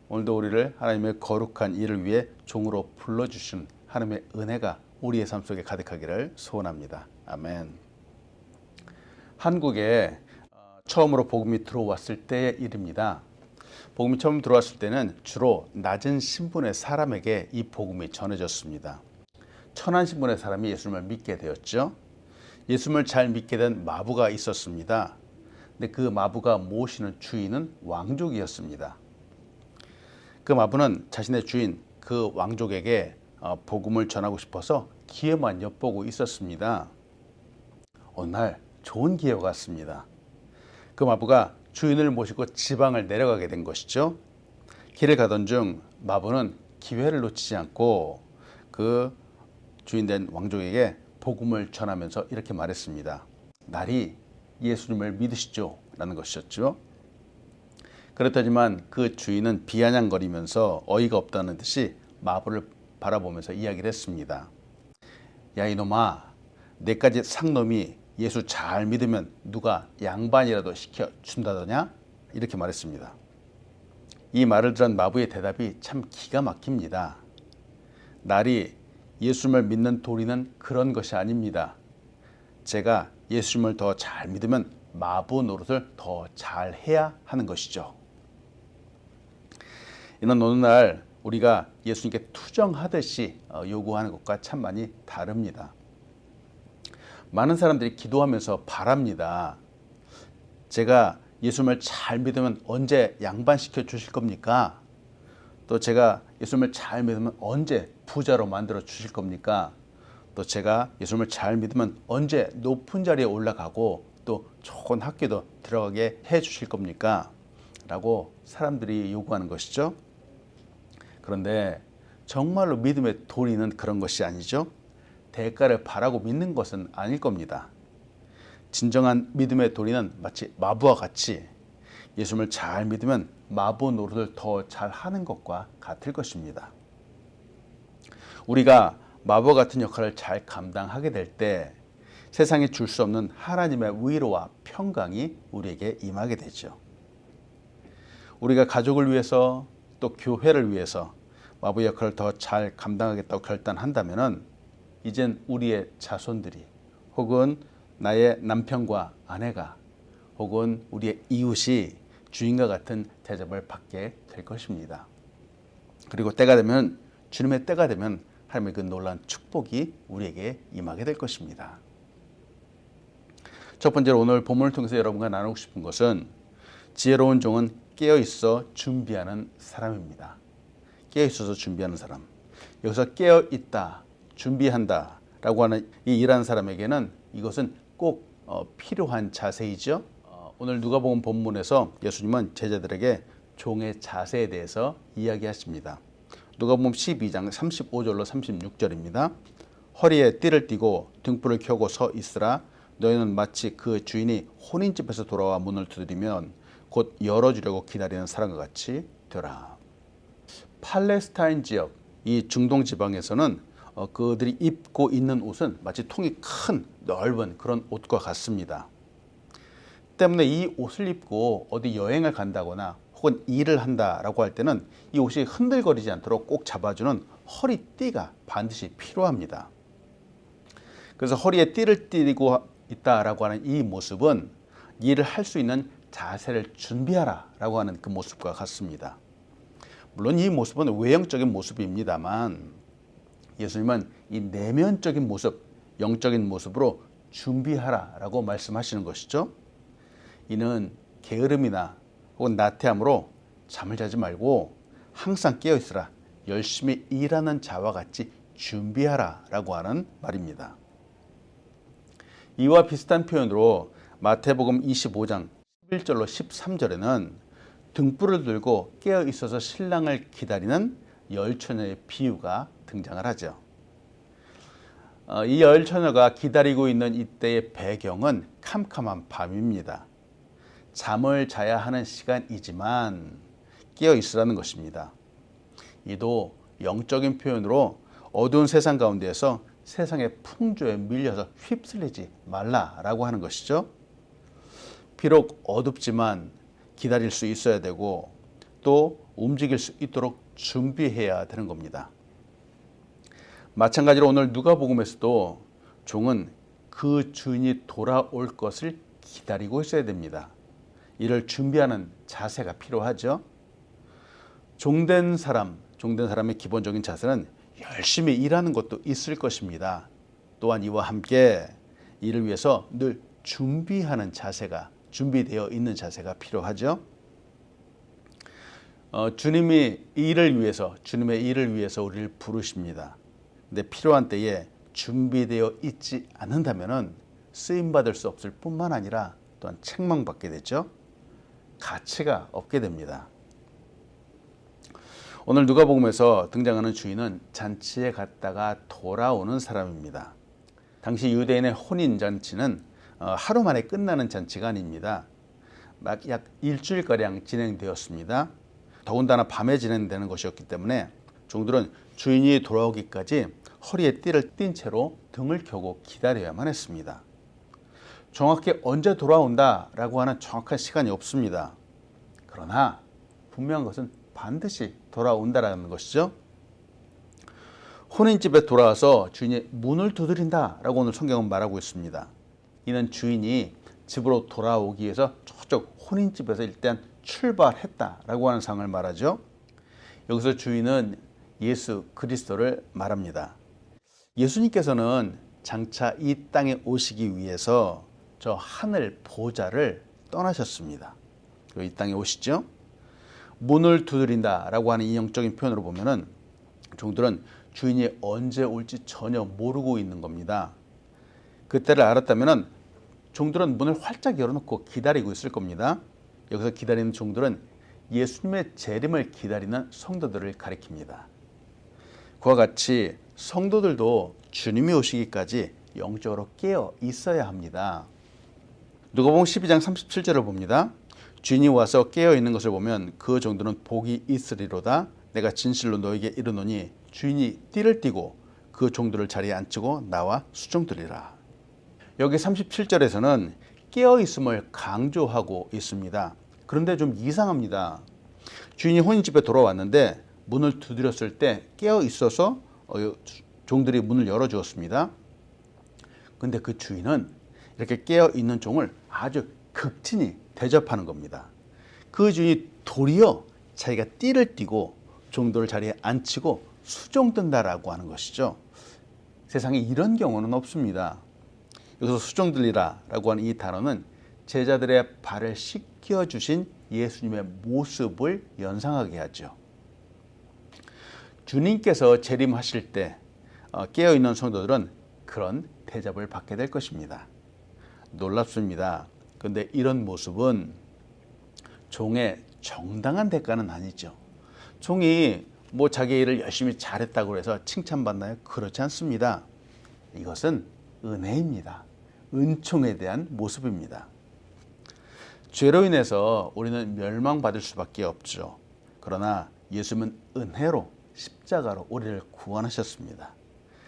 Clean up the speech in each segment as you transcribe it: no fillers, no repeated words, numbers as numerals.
오늘도 우리를 하나님의 거룩한 일을 위해 종으로 불러주신 하나님의 은혜가 우리의 삶 속에 가득하기를 소원합니다. 아멘. 한국에 처음으로 복음이 들어왔을 때의 일입니다. 복음이 처음 들어왔을 때는 주로 낮은 신분의 사람에게 이 복음이 전해졌습니다. 천한 신분의 사람이 예수님을 믿게 되었죠. 예수님을 잘 믿게 된 마부가 있었습니다. 근데 그 마부가 모시는 주인은 왕족이었습니다. 그 마부는 자신의 주인 그 왕족에게 복음을 전하고 싶어서 기회만 엿보고 있었습니다. 어느 날 좋은 기회가 왔습니다. 그 마부가 주인을 모시고 지방을 내려가게 된 것이죠. 길을 가던 중 마부는 기회를 놓치지 않고 그 주인된 왕족에게 복음을 전하면서 이렇게 말했습니다. 날이 예수님을 믿으시죠? 라는 것이었죠. 그렇다지만 그 주인은 비아냥거리면서 어이가 없다는 듯이 마부를 바라보면서 이야기를 했습니다. 야 이놈아, 내까지 상놈이 예수 잘 믿으면 누가 양반이라도 시켜준다더냐? 이렇게 말했습니다. 이 말을 들은 마부의 대답이 참 기가 막힙니다. 날이 예수님을 믿는 도리는 그런 것이 아닙니다. 제가 예수님을 더 잘 믿으면 마부 노릇을 더 잘해야 하는 것이죠. 이는 어느 날 우리가 예수님께 투정하듯이 요구하는 것과 참 많이 다릅니다. 많은 사람들이 기도하면서 바랍니다. 제가 예수님을 잘 믿으면 언제 양반시켜 주실 겁니까? 또 제가 예수님을 잘 믿으면 언제 부자로 만들어 주실 겁니까? 또 제가 예수님을 잘 믿으면 언제 높은 자리에 올라가고 또 좋은 학교도 들어가게 해 주실 겁니까? 라고 사람들이 요구하는 것이죠. 그런데 정말로 믿음의 도리는 그런 것이 아니죠. 대가를 바라고 믿는 것은 아닐 겁니다. 진정한 믿음의 도리는 마치 마부와 같이 예수님을 잘 믿으면 마부 노릇을 더 잘하는 것과 같을 것입니다. 우리가 마부 같은 역할을 잘 감당하게 될 때 세상에 줄 수 없는 하나님의 위로와 평강이 우리에게 임하게 되죠. 우리가 가족을 위해서 또 교회를 위해서 마부 역할을 더 잘 감당하겠다고 결단한다면 이젠 우리의 자손들이 혹은 나의 남편과 아내가 혹은 우리의 이웃이 주인과 같은 대접을 받게 될 것입니다. 그리고 때가 되면 주님의 때가 되면 하나님의 그 놀라운 축복이 우리에게 임하게 될 것입니다. 첫 번째로 오늘 본문을 통해서 여러분과 나누고 싶은 것은 지혜로운 종은 깨어있어 준비하는 사람입니다. 깨어있어서 준비하는 사람. 여기서 깨어있다, 준비한다 라고 하는 이 일하는 사람에게는 이것은 꼭 필요한 자세이죠. 오늘 누가복음 본문에서 예수님은 제자들에게 종의 자세에 대해서 이야기하십니다. 누가복음 12장 35절로 36절입니다. 허리에 띠를 띠고 등불을 켜고 서 있으라. 너희는 마치 그 주인이 혼인집에서 돌아와 문을 두드리면 곧 열어주려고 기다리는 사람과 같이 되라. 팔레스타인 지역, 이 중동 지방에서는 그들이 입고 있는 옷은 마치 통이 큰 넓은 그런 옷과 같습니다. 때문에 이 옷을 입고 어디 여행을 간다거나 혹은 일을 한다라고 할 때는 이 옷이 흔들거리지 않도록 꼭 잡아주는 허리띠가 반드시 필요합니다. 그래서 허리에 띠를 띠고 있다라고 하는 이 모습은 일을 할 수 있는 자세를 준비하라라고 하는 그 모습과 같습니다. 물론 이 모습은 외형적인 모습입니다만 예수님은 이 내면적인 모습, 영적인 모습으로 준비하라라고 말씀하시는 것이죠. 이는 게으름이나 혹은 나태함으로 잠을 자지 말고 항상 깨어 있으라. 열심히 일하는 자와 같이 준비하라라고 하는 말입니다. 이와 비슷한 표현으로 마태복음 25장 11절로 13절에는 등불을 들고 깨어 있어서 신랑을 기다리는 열 처녀의 비유가 등장을 하죠. 이 열 처녀가 기다리고 있는 이때의 배경은 캄캄한 밤입니다. 잠을 자야 하는 시간이지만 깨어 있으라는 것입니다. 이도 영적인 표현으로 어두운 세상 가운데에서 세상의 풍조에 밀려서 휩쓸리지 말라라고 하는 것이죠. 비록 어둡지만 기다릴 수 있어야 되고 또 움직일 수 있도록 준비해야 되는 겁니다. 마찬가지로 오늘 누가복음에서도 종은 그 주인이 돌아올 것을 기다리고 있어야 됩니다. 이를 준비하는 자세가 필요하죠. 종된 사람의 기본적인 자세는 열심히 일하는 것도 있을 것입니다. 또한 이와 함께 이를 위해서 늘 준비하는 자세가, 준비되어 있는 자세가 필요하죠. 주님의 일을 위해서 우리를 부르십니다. 근데 필요한 때에 준비되어 있지 않는다면 쓰임받을 수 없을 뿐만 아니라 또한 책망받게 되죠. 가치가 없게 됩니다. 오늘 누가복음에서 등장하는 주인은 잔치에 갔다가 돌아오는 사람입니다. 당시 유대인의 혼인잔치는 하루 만에 끝나는 잔치가 아닙니다. 약 일주일가량 진행되었습니다. 더군다나 밤에 진행되는 것이었기 때문에 종들은 주인이 돌아오기까지 허리에 띠를 띈 채로 등을 켜고 기다려야만 했습니다. 정확히 언제 돌아온다라고 하는 정확한 시간이 없습니다. 그러나 분명한 것은 반드시 돌아온다라는 것이죠. 혼인집에 돌아와서 주인이 문을 두드린다라고 오늘 성경은 말하고 있습니다. 이는 주인이 집으로 돌아오기 위해서 저쪽 혼인집에서 일단 출발했다라고 하는 상황을 말하죠. 여기서 주인은 예수 그리스도를 말합니다. 예수님께서는 장차 이 땅에 오시기 위해서 저 하늘 보좌를 떠나셨습니다. 이 땅에 오시죠. 문을 두드린다라고 하는 이 영적인 표현으로 보면은 종들은 주인이 언제 올지 전혀 모르고 있는 겁니다. 그때를 알았다면은 종들은 문을 활짝 열어놓고 기다리고 있을 겁니다. 여기서 기다리는 종들은 예수님의 재림을 기다리는 성도들을 가리킵니다. 그와 같이 성도들도 주님이 오시기까지 영적으로 깨어 있어야 합니다. 누가복음 12장 37절을 봅니다. 주인이 와서 깨어 있는 것을 보면 그 종들은 복이 있으리로다. 내가 진실로 너에게 이르노니 주인이 띠를 띠고 그 종들을 자리에 앉히고 나와 수종들이라. 여기 37절에서는 깨어 있음을 강조하고 있습니다. 그런데 좀 이상합니다. 주인이 혼인집에 돌아왔는데 문을 두드렸을 때 깨어 있어서 종들이 문을 열어주었습니다. 그런데 그 주인은 이렇게 깨어 있는 종을 아주 극진히 대접하는 겁니다. 그 주인이 도리어 자기가 띠를 띠고 종들을 자리에 앉히고 수종든다라고 하는 것이죠. 세상에 이런 경우는 없습니다. 여기서 수종들리라라고 하는 이 단어는 제자들의 발을 씻겨주신 예수님의 모습을 연상하게 하죠. 주님께서 재림하실 때 깨어있는 성도들은 그런 대접을 받게 될 것입니다. 놀랍습니다. 그런데 이런 모습은 종의 정당한 대가는 아니죠. 종이 자기 일을 열심히 잘했다고 해서 칭찬받나요? 그렇지 않습니다. 이것은 은혜입니다. 은총에 대한 모습입니다. 죄로 인해서 우리는 멸망받을 수밖에 없죠. 그러나 예수님은 은혜로 십자가로 우리를 구원하셨습니다.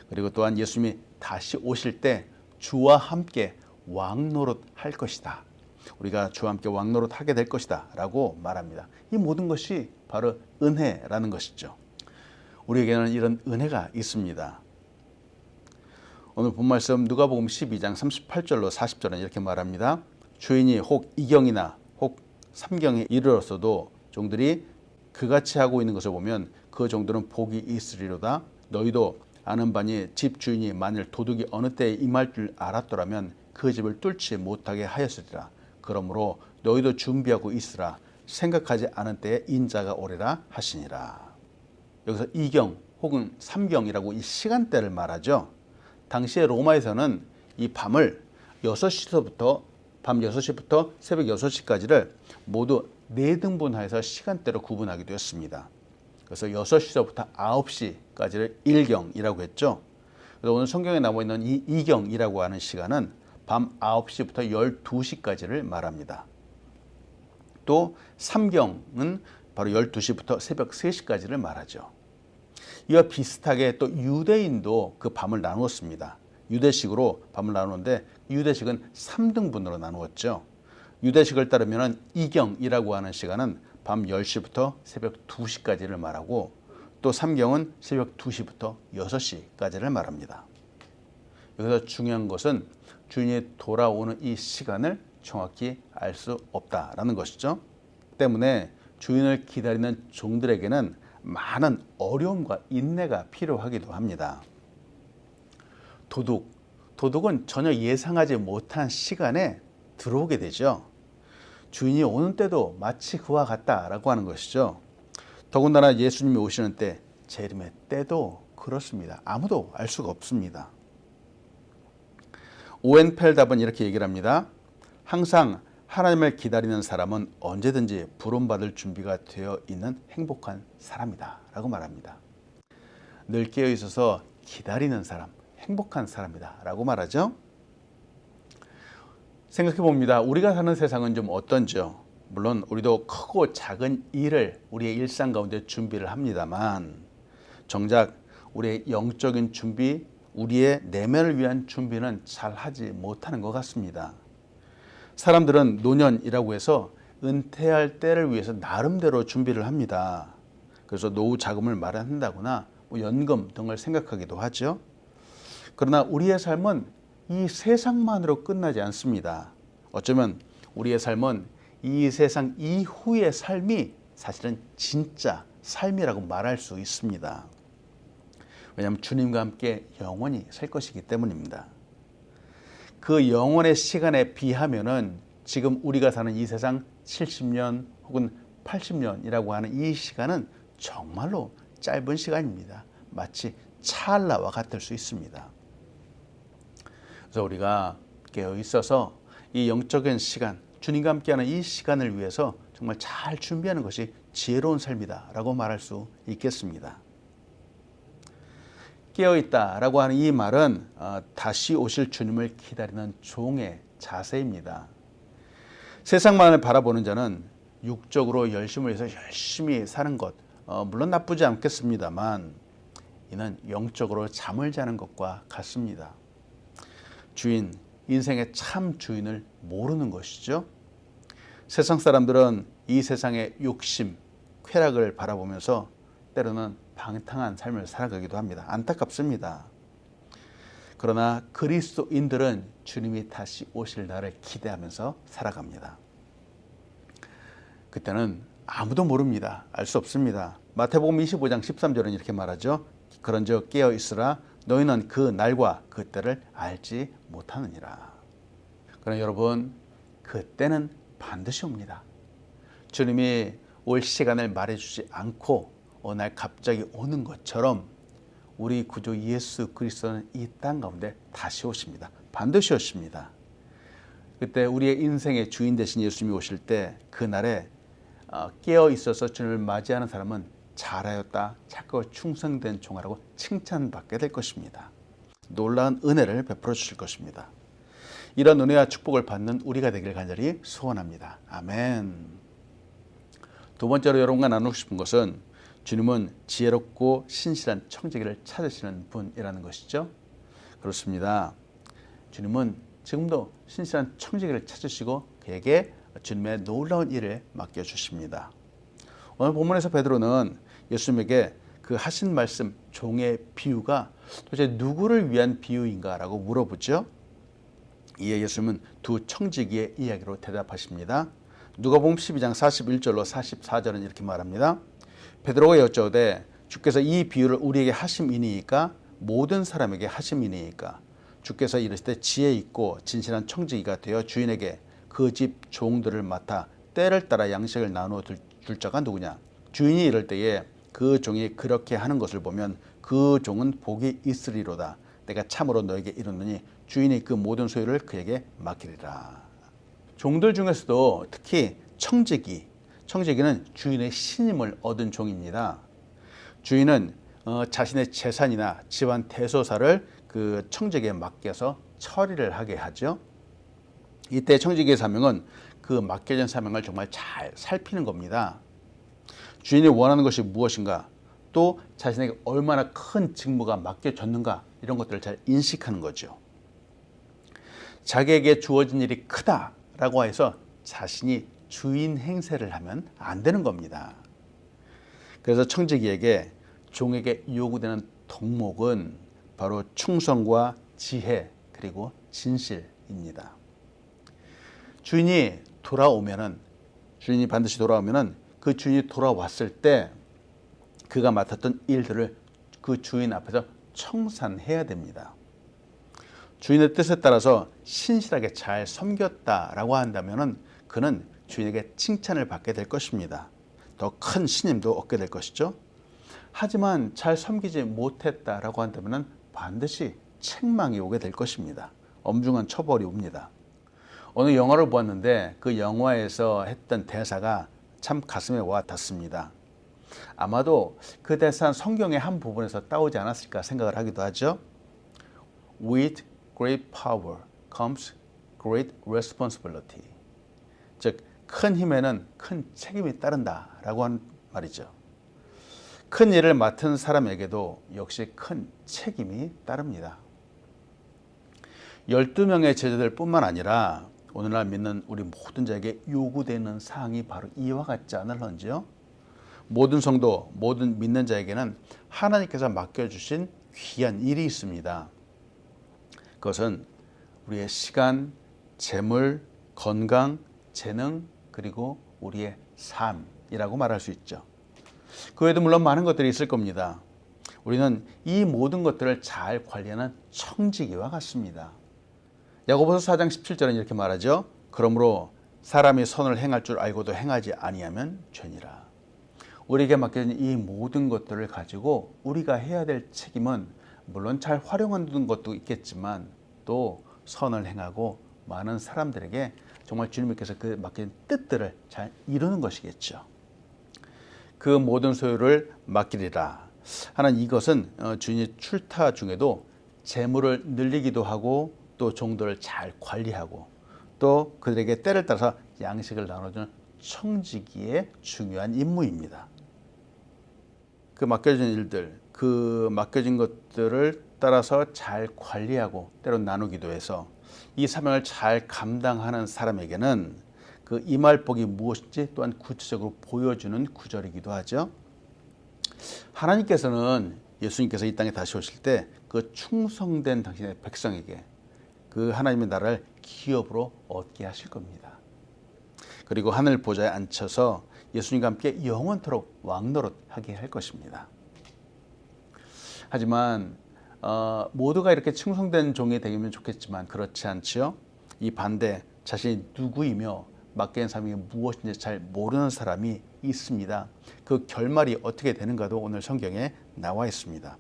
그리고 또한 예수님이 다시 오실 때 주와 함께 왕노릇 할 것이다. 우리가 주와 함께 왕노릇 하게 될 것이다 라고 말합니다. 이 모든 것이 바로 은혜라는 것이죠. 우리에게는 이런 은혜가 있습니다. 오늘 본 말씀 누가복음 12장 38절로 40절은 이렇게 말합니다. 주인이 혹 2경이나 혹 3경에 이르렀어도 종들이 그같이 하고 있는 것을 보면 그 종들은 복이 있으리로다. 너희도 아는 바니 집 주인이 만일 도둑이 어느 때에 임할 줄 알았더라면 그 집을 뚫지 못하게 하였으리라. 그러므로 너희도 준비하고 있으라. 생각하지 않은 때에 인자가 오리라 하시니라. 여기서 2경 혹은 3경이라고 이 시간대를 말하죠. 당시에 로마에서는 이 밤을 6시부터 밤 6시부터 새벽 6시까지를 모두 4등분하여서 시간대로 구분하기도 했습니다. 그래서 6시서부터 9시까지를 1경이라고 했죠. 그래서 오늘 성경에 나와 있는 이 2경이라고 하는 시간은 밤 9시부터 12시까지를 말합니다. 또 3경은 바로 12시부터 새벽 3시까지를 말하죠. 이와 비슷하게 또 유대인도 그 밤을 나누었습니다. 유대식으로 밤을 나누는데 유대식은 3등분으로 나누었죠. 유대식을 따르면 2경이라고 하는 시간은 밤 10시부터 새벽 2시까지를 말하고 또 삼경은 새벽 2시부터 6시까지를 말합니다. 여기서 중요한 것은 주인이 돌아오는 이 시간을 정확히 알 수 없다라는 것이죠. 때문에 주인을 기다리는 종들에게는 많은 어려움과 인내가 필요하기도 합니다. 도둑은 전혀 예상하지 못한 시간에 들어오게 되죠. 주인이 오는 때도 마치 그와 같다라고 하는 것이죠. 더군다나 예수님이 오시는 때, 재림의 때도 그렇습니다. 아무도 알 수가 없습니다. 오웬 펠답은 이렇게 얘기를 합니다. 항상 하나님을 기다리는 사람은 언제든지 부름받을 준비가 되어 있는 행복한 사람이다 라고 말합니다. 늘 깨어 있어서 기다리는 사람, 행복한 사람이다 라고 말하죠. 생각해 봅니다. 우리가 사는 세상은 좀 어떤지요? 물론 우리도 크고 작은 일을 우리의 일상 가운데 준비를 합니다만 정작 우리의 영적인 준비, 우리의 내면을 위한 준비는 잘 하지 못하는 것 같습니다. 사람들은 노년이라고 해서 은퇴할 때를 위해서 나름대로 준비를 합니다. 그래서 노후 자금을 마련한다거나 연금 등을 생각하기도 하죠. 그러나 우리의 삶은 이 세상만으로 끝나지 않습니다. 어쩌면 우리의 삶은 이 세상 이후의 삶이 사실은 진짜 삶이라고 말할 수 있습니다. 왜냐하면 주님과 함께 영원히 살 것이기 때문입니다. 그 영원의 시간에 비하면은 지금 우리가 사는 이 세상 70년 혹은 80년이라고 하는 이 시간은 정말로 짧은 시간입니다. 마치 찰나와 같을 수 있습니다. 그래서 우리가 깨어 있어서 이 영적인 시간, 주님과 함께하는 이 시간을 위해서 정말 잘 준비하는 것이 지혜로운 삶이다라고 말할 수 있겠습니다. 깨어있다라고 하는 이 말은 다시 오실 주님을 기다리는 종의 자세입니다. 세상만을 바라보는 자는 육적으로 열심을 해서 열심히 사는 것, 물론 나쁘지 않겠습니다만 이는 영적으로 잠을 자는 것과 같습니다. 주인, 인생의 참 주인을 모르는 것이죠. 세상 사람들은 이 세상의 욕심, 쾌락을 바라보면서 때로는 방탕한 삶을 살아가기도 합니다. 안타깝습니다. 그러나 그리스도인들은 주님이 다시 오실 날을 기대하면서 살아갑니다. 그때는 아무도 모릅니다. 알 수 없습니다. 마태복음 25장 13절은 이렇게 말하죠. 그런즉 깨어 있으라 너희는 그 날과 그 때를 알지 못하느니라. 그러나 여러분, 그때는 반드시 옵니다. 주님이 올 시간을 말해주지 않고 어느 날 갑자기 오는 것처럼 우리 구주 예수 그리스도는 이 땅 가운데 다시 오십니다. 반드시 오십니다. 그때 우리의 인생의 주인 되신 예수님이 오실 때 그날에 깨어 있어서 주님을 맞이하는 사람은 잘하였다, 착하고 충성된 종아라고 칭찬받게 될 것입니다. 놀라운 은혜를 베풀어 주실 것입니다. 이런 은혜와 축복을 받는 우리가 되길 간절히 소원합니다. 아멘. 두 번째로 여러분과 나누고 싶은 것은 주님은 지혜롭고 신실한 청지기를 찾으시는 분이라는 것이죠. 그렇습니다. 주님은 지금도 신실한 청지기를 찾으시고 그에게 주님의 놀라운 일을 맡겨주십니다. 오늘 본문에서 베드로는 예수님에게 그 하신 말씀 종의 비유가 도대체 누구를 위한 비유인가 라고 물어보죠. 이에 예수님은 두 청지기의 이야기로 대답하십니다. 누가복음 12장 41절로 44절은 이렇게 말합니다. 베드로가 여쭤되 주께서 이 비유를 우리에게 하심이니이까 모든 사람에게 하심이니이까 주께서 이르시되 지혜 있고 진실한 청지기가 되어 주인에게 그 집 종들을 맡아 때를 따라 양식을 나누어 줄 자가 누구냐. 주인이 이럴 때에 그 종이 그렇게 하는 것을 보면 그 종은 복이 있으리로다. 내가 참으로 너에게 이르노니 주인이 그 모든 소유를 그에게 맡기리라. 종들 중에서도 특히 청지기는 주인의 신임을 얻은 종입니다. 주인은 자신의 재산이나 집안 대소사를 그 청지기에 맡겨서 처리를 하게 하죠. 이때 청지기의 사명은 그 맡겨진 사명을 정말 잘 살피는 겁니다. 주인이 원하는 것이 무엇인가, 또 자신에게 얼마나 큰 직무가 맡겨졌는가, 이런 것들을 잘 인식하는 거죠. 자기에게 주어진 일이 크다라고 해서 자신이 주인 행세를 하면 안 되는 겁니다. 그래서 청지기에게 종에게 요구되는 덕목은 바로 충성과 지혜 그리고 진실입니다. 주인이 반드시 돌아오면은 그 주인이 돌아왔을 때 그가 맡았던 일들을 그 주인 앞에서 청산해야 됩니다. 주인의 뜻에 따라서 신실하게 잘 섬겼다라고 한다면은 그는 주인에게 칭찬을 받게 될 것입니다. 더 큰 신임도 얻게 될 것이죠. 하지만 잘 섬기지 못했다라고 한다면은 반드시 책망이 오게 될 것입니다. 엄중한 처벌이 옵니다. 어느 영화를 보았는데 그 영화에서 했던 대사가 참 가슴에 와 닿습니다. 아마도 그 대사는 성경의 한 부분에서 따오지 않았을까 생각을 하기도 하죠. With great power comes great responsibility. 즉, 큰 힘에는 큰 책임이 따른다라고 하는 말이죠. 큰 일을 맡은 사람에게도 역시 큰 책임이 따릅니다. 12명의 제자들 뿐만 아니라 오늘날 믿는 우리 모든 자에게 요구되는 사항이 바로 이와 같지 않을런지요? 모든 성도, 모든 믿는 자에게는 하나님께서 맡겨주신 귀한 일이 있습니다. 그것은 우리의 시간, 재물, 건강, 재능, 그리고 우리의 삶이라고 말할 수 있죠. 그 외에도 물론 많은 것들이 있을 겁니다. 우리는 이 모든 것들을 잘 관리하는 청지기와 같습니다. 야고보서 4장 17절은 이렇게 말하죠. 그러므로 사람이 선을 행할 줄 알고도 행하지 아니하면 죄니라. 우리에게 맡겨진 이 모든 것들을 가지고 우리가 해야 될 책임은 물론 잘 활용하는 것도 있겠지만 또 선을 행하고 많은 사람들에게 정말 주님께서 그 맡긴 뜻들을 잘 이루는 것이겠죠. 그 모든 소유를 맡기리라 하는 이것은 주인이 출타 중에도 재물을 늘리기도 하고 또 종들을 잘 관리하고 또 그들에게 때를 따라서 양식을 나눠주는 청지기의 중요한 임무입니다. 그 맡겨진 일들, 그 맡겨진 것들을 따라서 잘 관리하고 때로 나누기도 해서 이 사명을 잘 감당하는 사람에게는 그 임할 복이 무엇인지 또한 구체적으로 보여주는 구절이기도 하죠. 하나님께서는 예수님께서 이 땅에 다시 오실 때 그 충성된 당신의 백성에게 그 하나님의 나라를 기업으로 얻게 하실 겁니다. 그리고 하늘 보좌에 앉혀서 예수님과 함께 영원토록 왕노릇하게 할 것입니다. 하지만 모두가 이렇게 충성된 종이 되면 좋겠지만 그렇지 않지요. 이 반대 자신이 누구이며 맡긴 사명이 무엇인지 잘 모르는 사람이 있습니다. 그 결말이 어떻게 되는가도 오늘 성경에 나와 있습니다.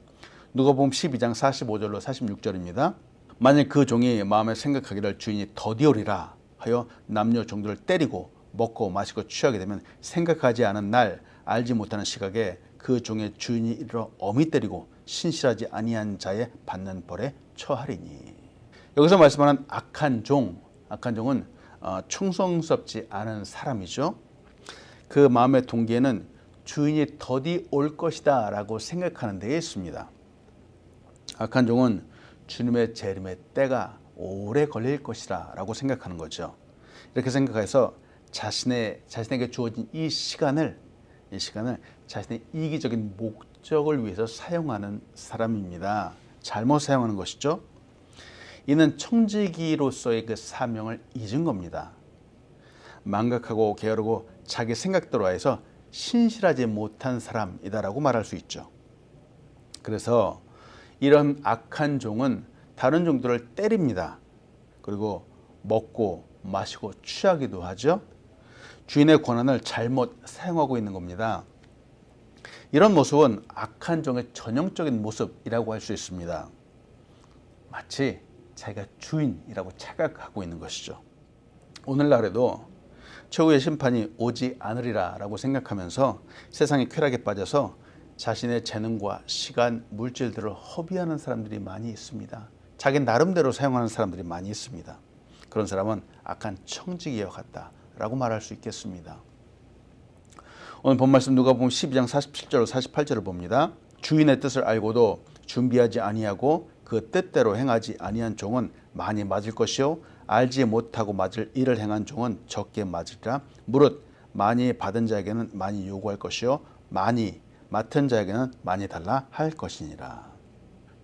누가복음 12장 45절로 46절입니다. 만일 그 종이 마음에 생각하기를 주인이 더디오리라 하여 남녀 종들을 때리고 먹고 마시고 취하게 되면 생각하지 않은 날 알지 못하는 시각에 그 종의 주인이 이르러 엄히 때리고 신실하지 아니한 자의 받는 벌에 처하리니. 여기서 말씀하는 악한 종은 충성스럽지 않은 사람이죠. 그 마음의 동기에는 주인이 더디 올 것이다 라고 생각하는 데에 있습니다. 악한 종은 주님의 재림의 때가 오래 걸릴 것이라 라고 생각하는 거죠. 이렇게 생각해서 자신에게 주어진 이 시간을 자신의 이기적인 목적을 위해서 사용하는 사람입니다. 잘못 사용하는 것이죠. 이는 청지기로서의 그 사명을 잊은 겁니다. 망각하고 게으르고 자기 생각대로 해서 신실하지 못한 사람이다라고 말할 수 있죠. 그래서 이런 악한 종은 다른 종들을 때립니다. 그리고 먹고 마시고 취하기도 하죠. 주인의 권한을 잘못 사용하고 있는 겁니다. 이런 모습은 악한 종의 전형적인 모습이라고 할 수 있습니다. 마치 자기가 주인이라고 착각하고 있는 것이죠. 오늘날에도 최후의 심판이 오지 않으리라 라고 생각하면서 세상의 쾌락에 빠져서 자신의 재능과 시간, 물질들을 허비하는 사람들이 많이 있습니다. 자기 나름대로 사용하는 사람들이 많이 있습니다. 그런 사람은 악한 청지기와 같다라고 말할 수 있겠습니다. 오늘 본 말씀 누가복음 12장 47절 48절을 봅니다. 주인의 뜻을 알고도 준비하지 아니하고 그 뜻대로 행하지 아니한 종은 많이 맞을 것이요 알지 못하고 맞을 일을 행한 종은 적게 맞으리라. 무릇 많이 받은 자에게는 많이 요구할 것이요 많이 맡은 자에게는 많이 달라 할 것이니라.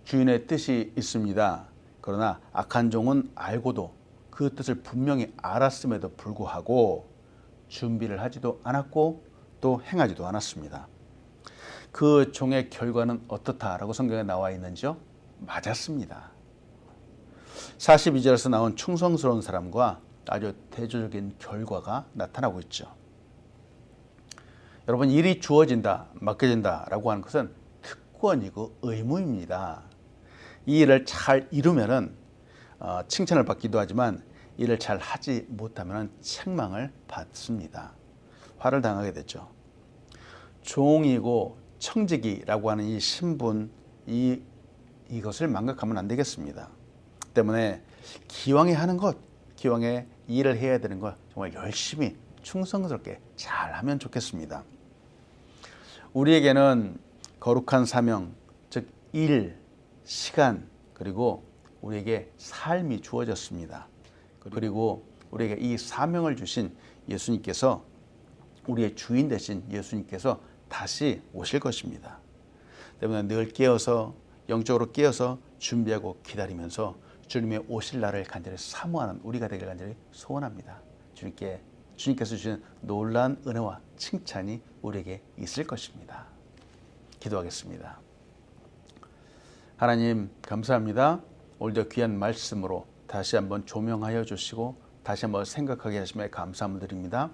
주인의 뜻이 있습니다. 그러나 악한 종은 알고도 그 뜻을 분명히 알았음에도 불구하고 준비를 하지도 않았고 또 행하지도 않았습니다. 그 종의 결과는 어떻다라고 성경에 나와 있는지요? 맞았습니다. 42절에서 나온 충성스러운 사람과 아주 대조적인 결과가 나타나고 있죠. 여러분, 일이 주어진다, 맡겨진다라고 하는 것은 특권이고 의무입니다. 이 일을 잘 이루면은 칭찬을 받기도 하지만 일을 잘 하지 못하면 책망을 받습니다. 화를 당하게 되죠. 종이고 청지기라고 하는 이 신분, 이것을 망각하면 안 되겠습니다. 때문에 기왕에 하는 것, 기왕에 일을 해야 되는 것 정말 열심히 충성스럽게 잘하면 좋겠습니다. 우리에게는 거룩한 사명, 즉 일, 시간, 그리고 우리에게 삶이 주어졌습니다. 그리고 우리에게 이 사명을 주신 예수님께서, 우리의 주인 되신 예수님께서 다시 오실 것입니다. 때문에 늘 깨어서, 영적으로 깨어서 준비하고 기다리면서 주님의 오실 날을 간절히 사모하는 우리가 되길 간절히 소원합니다. 주님께서 주신 놀라운 은혜와 칭찬이 우리에게 있을 것입니다. 기도하겠습니다. 하나님, 감사합니다. 오늘도 귀한 말씀으로 다시 한번 조명하여 주시고 다시 한번 생각하게 하심에 감사함을 드립니다.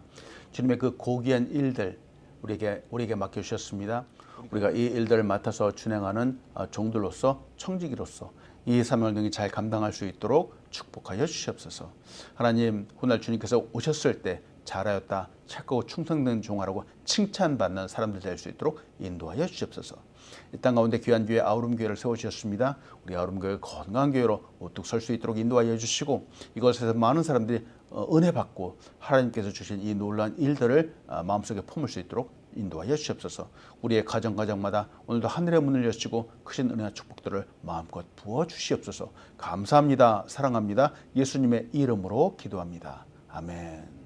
주님의 그 고귀한 일들 우리에게 맡겨주셨습니다. 우리가 이 일들을 맡아서 준행하는 종들로서, 청지기로서 이 사명을 능히 잘 감당할 수 있도록 축복하여 주시옵소서. 하나님, 훗날 주님께서 오셨을 때 잘하였다, 착하고 충성된 종아라고 칭찬받는 사람들 될 수 있도록 인도하여 주시옵소서. 이 땅 가운데 귀한 교회 아우름교회를 세워주셨습니다. 우리 아우름교회 건강한 교회로 우뚝 설 수 있도록 인도하여 주시고, 이것에서 많은 사람들이 은혜 받고 하나님께서 주신 이 놀라운 일들을 마음속에 품을 수 있도록 인도하여 주시옵소서. 우리의 가정마다 오늘도 하늘의 문을 여시고 크신 은혜와 축복들을 마음껏 부어 주시옵소서. 감사합니다. 사랑합니다. 예수님의 이름으로 기도합니다. 아멘.